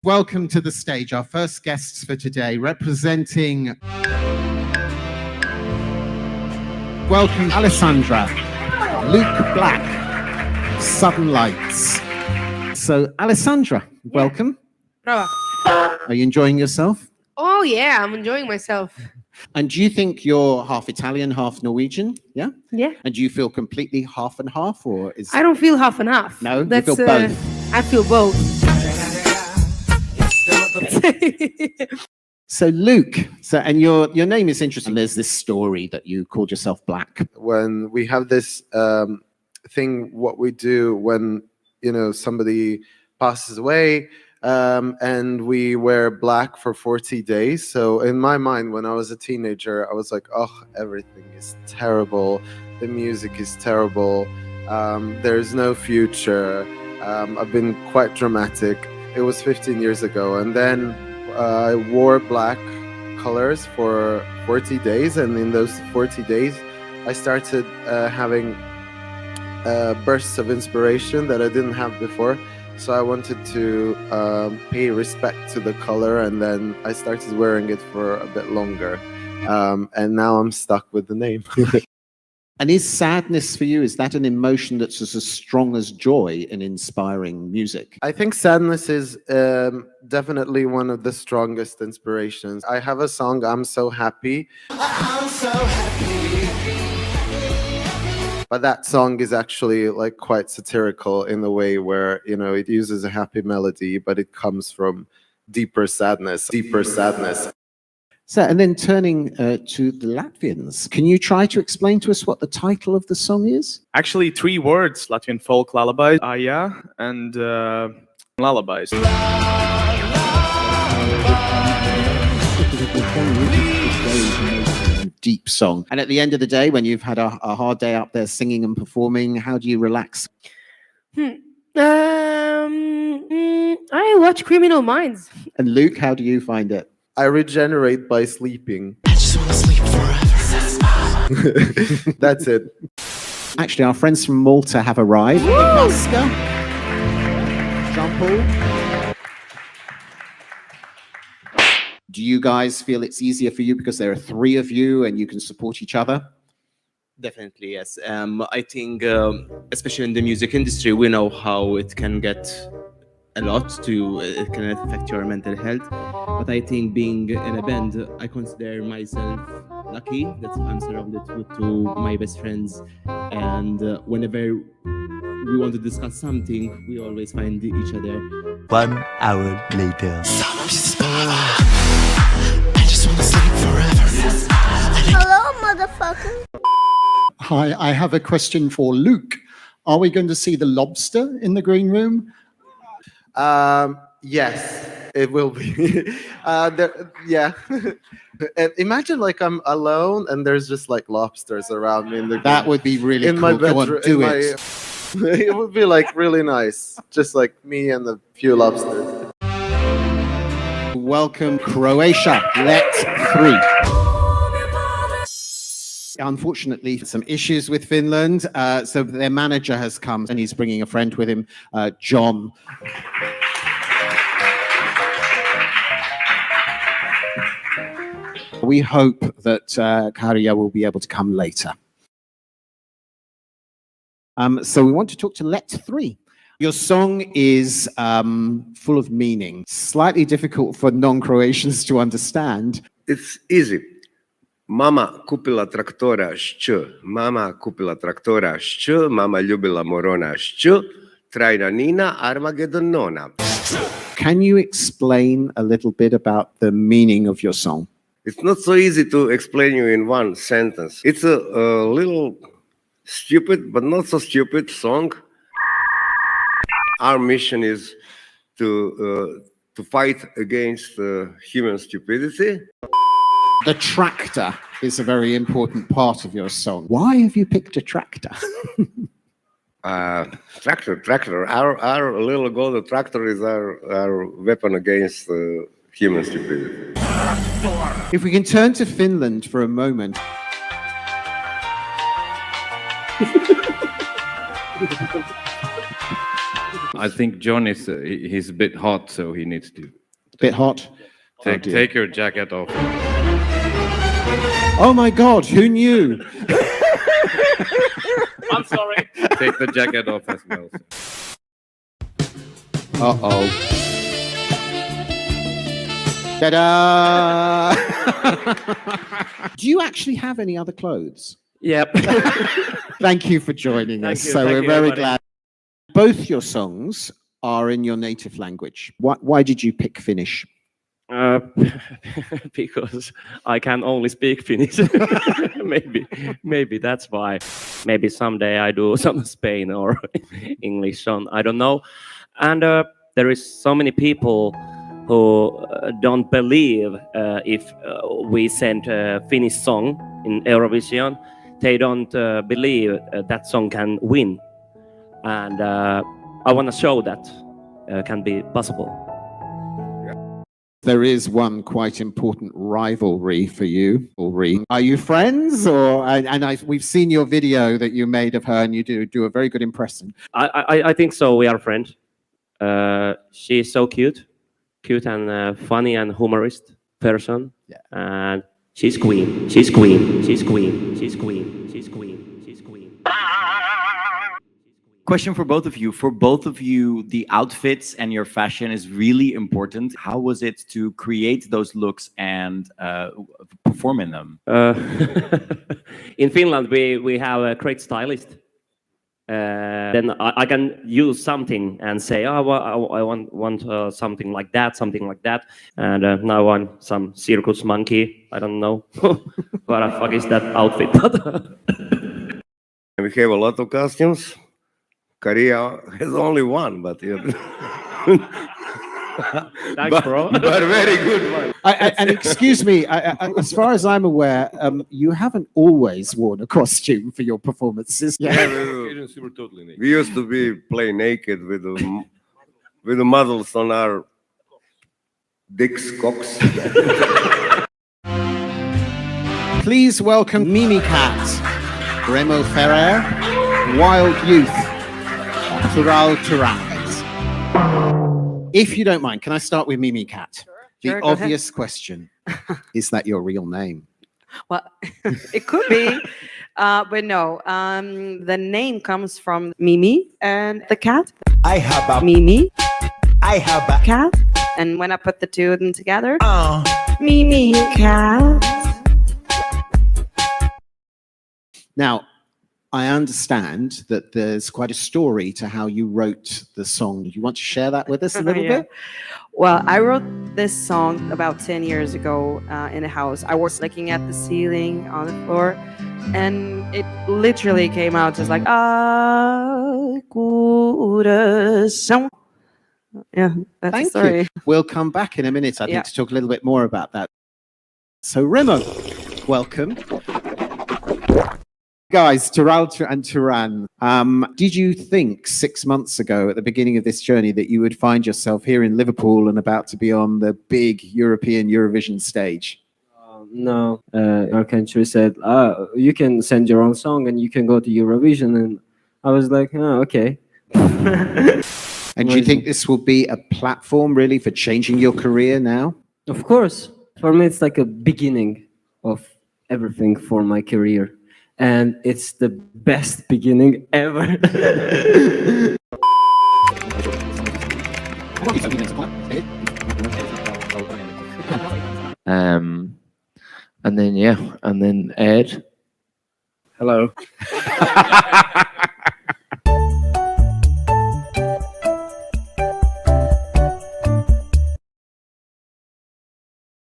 Welcome to the stage, our first guests for today, representing... Welcome Alessandra, Luke Black, Southern Lights. So Alessandra, welcome. Brava. Are you enjoying yourself? Oh yeah, I'm enjoying myself. And do you think you're half Italian, half Norwegian? Yeah? Yeah. And do you feel completely half and half, or is... I don't feel half and half. No? You feel both? I feel both. So Luke, and your name is interesting. There's this story that you called yourself Black. When we have this thing, what we do when, somebody passes away, and we wear black for 40 days. So in my mind, when I was a teenager, I was like, oh, everything is terrible. The music is terrible. There's no future. I've been quite dramatic. It was 15 years ago. And then I wore black colors for 40 days. And in those 40 days, I started having bursts of inspiration that I didn't have before. So I wanted to pay respect to the color, and then I started wearing it for a bit longer. And now I'm stuck with the name. And is sadness for you, is that an emotion that's as strong as joy in inspiring music? I think sadness is definitely one of the strongest inspirations. I have a song, I'm So Happy. I'm so happy. But that song is actually like quite satirical in the way where, it uses a happy melody, but it comes from deeper sadness. So, and then turning to the Latvians, can you try to explain to us what the title of the song is? Actually, 3 words, Latvian folk lullaby, Aya, and lullabies. Deep song. And at the end of the day, when you've had a hard day up there singing and performing, how do you relax? I watch Criminal Minds. And Luke, how do you find it? I regenerate by sleeping. I just want to sleep forever. That's it. Actually, our friends from Malta have arrived. Busker, Jean-Paul. Do you guys feel it's easier for you because there are 3 of you and you can support each other? Definitely, yes. I think, especially in the music industry, we know how it can get a lot it can affect your mental health. But I think being in a band, I consider myself lucky that I'm surrounded with 2 my best friends. And whenever we want to discuss something, we always find each other. 1 hour later. Hello, motherfucker. Hi, I have a question for Luke. Are we going to see the lobster in the green room? Yes, it will be. Yeah. And imagine like I'm alone and there's just like lobsters around me in the green. That would be really in cool. my bedroom. Go on, do it. It would be like really nice, just like me and a few lobsters. Welcome, Croatia. Let 3. Unfortunately, some issues with Finland. So their manager has come and he's bringing a friend with him, John. We hope that Käärijä will be able to come later. So we want to talk to Let 3. Your song is full of meaning, slightly difficult for non-Croatians to understand. It's easy. Mama kupila traktora mama kupila traktora mama ljubila morona trajna nina Armagedonona. Can you explain a little bit about the meaning of your song? It's not so easy to explain you in one sentence. It's a little stupid, but not so stupid song. Our mission is to fight against human stupidity. The tractor is a very important part of your song. Why have you picked a tractor? Tractor. Our little golden tractor is our weapon against human stupidity. If we can turn to Finland for a moment. I think John is he's a bit hot, so he needs to Bit hot. take your jacket off. Oh my God, who knew? I'm sorry. Take the jacket off as well. Uh-oh. Ta-da! Do you actually have any other clothes? Yep. Thank you for joining us. you, So thank we're you, very everybody. glad. Both your songs are in your native language. Why did you pick Finnish? Because I can only speak Finnish. maybe that's why. Maybe someday I do some Spain or English song. I don't know. And there is so many people who don't believe if we send a Finnish song in Eurovision. They don't believe that song can win. And I want to show that can be possible. There is one quite important rivalry for you. Are you friends? Or we've seen your video that you made of her, and you do a very good impression. I think so. We are friends. She's so cute and funny and humorist person. Yeah. And she's queen. She's queen. She's queen. She's queen. She's queen. She's queen. Question for both of you. For both of you, the outfits and your fashion is really important. How was it to create those looks and perform in them? In Finland, we have a great stylist. Then I can use something and say, oh, well, I want something like that. And now I'm some circus monkey. I don't know what the fuck is that outfit. We have a lot of costumes. Käärijä has only one, but Thanks, bro. but very good one. And excuse me, as far as I'm aware, you haven't always worn a costume for your performances. Yeah, we used to play naked with the models on our dicks, cocks. Please welcome Mimicat, Remo Forrer, Wild Youth, TuralTuranX. If you don't mind, can I start with Mimicat? Sure, The go ahead. obvious question, is that your real name? Well, it could be, but no. The name comes from Mimi and the cat. I have a Mimi, I have a cat. And when I put the two of them together, Mimi cat. Now, I understand that there's quite a story to how you wrote the song. Do you want to share that with us a little Yeah. bit? Well, I wrote this song about 10 years ago in a house. I was looking at the ceiling on the floor, and it literally came out just like, coração. Yeah, that's the Thank story. you. We'll come back in a minute, I think, Yeah. to talk a little bit more about that. So, Remo, welcome. Guys, Turan, did you think 6 months ago at the beginning of this journey that you would find yourself here in Liverpool and about to be on the big European Eurovision stage? No, our country said, you can send your own song and you can go to Eurovision. And I was like, oh, okay. And do you think this will be a platform really for changing your career now? Of course. For me, it's like a beginning of everything for my career. And it's the best beginning ever. And then Ed. Hello.